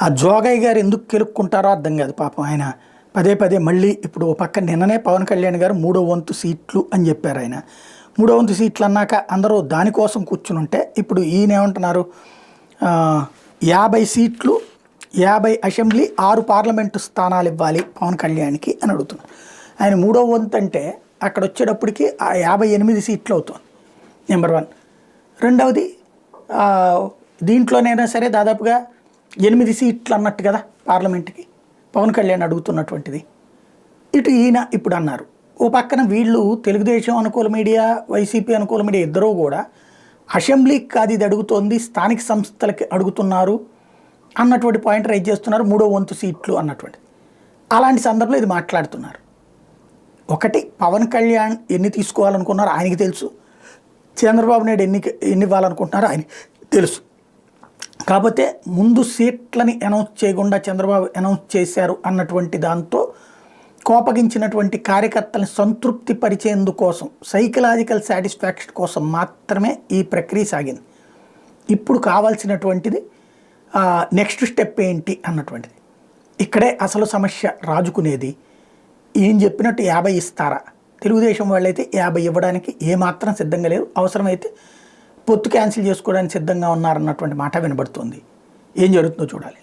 ఆ జోగయ్య గారు ఎందుకు కెలుక్కుంటారో అర్థం కాదు పాపం. ఆయన పదే పదే మళ్ళీ ఇప్పుడు ఓ పక్క నిన్ననే పవన్ కళ్యాణ్ గారు 3వ వంతు సీట్లు అని చెప్పారు. ఆయన 3వ వంతు సీట్లు అన్నాక అందరూ దానికోసం కూర్చుని ఉంటే ఇప్పుడు ఈయన ఏమంటున్నారు, 50 సీట్లు 50 అసెంబ్లీ 6 పార్లమెంటు స్థానాలు ఇవ్వాలి పవన్ కళ్యాణ్కి అని అడుగుతున్నారు. ఆయన 3వ వంతు అంటే అక్కడ వచ్చేటప్పటికి ఆ 58 సీట్లు అవుతుంది నెంబర్ 1. రెండవది దీంట్లోనైనా సరే దాదాపుగా 8 సీట్లు అన్నట్టు కదా పార్లమెంట్కి పవన్ కళ్యాణ్ అడుగుతున్నటువంటిది. ఇటు ఈయన ఇప్పుడు అన్నారు. ఓ పక్కన వీళ్ళు తెలుగుదేశం అనుకూల మీడియా, వైసీపీ అనుకూల మీడియా ఇద్దరూ కూడా అసెంబ్లీకి కాదు ఇది అడుగుతోంది, స్థానిక సంస్థలకి అడుగుతున్నారు అన్నటువంటి పాయింట్ రైజ్ చేస్తున్నారు. 3వ వంతు సీట్లు అన్నటువంటి అలాంటి సందర్భంలో ఇది మాట్లాడుతున్నారు. ఒకటి, పవన్ కళ్యాణ్ ఎన్ని తీసుకోవాలనుకున్నారో ఆయనకి తెలుసు, చంద్రబాబు నాయుడు ఎన్ని ఇవ్వాలనుకుంటున్నారో ఆయనకి తెలుసు. కాకపోతే ముందు సీట్లని అనౌన్స్ చేయకుండా చంద్రబాబు అనౌన్స్ చేశారు అన్నటువంటి దాంతో కోపగించినటువంటి కార్యకర్తలను సంతృప్తి పరిచేందుకోసం, సైకలాజికల్ సాటిస్ఫాక్షన్ కోసం మాత్రమే ఈ ప్రక్రియ సాగింది. ఇప్పుడు కావాల్సినటువంటిది నెక్స్ట్ స్టెప్ ఏంటి అన్నటువంటిది. ఇక్కడే అసలు సమస్య రాజుకునేది. ఈయన చెప్పినట్టు 50 ఇస్తారా? తెలుగుదేశం వాళ్ళైతే 50 ఇవ్వడానికి ఏమాత్రం సిద్ధంగా లేరు. అవసరమైతే పొత్తు క్యాన్సిల్ చేసుకోవడానికి సిద్ధంగా ఉన్నారన్నటువంటి మాట వినబడుతుంది. ఏం జరుగుతుందో చూడాలి.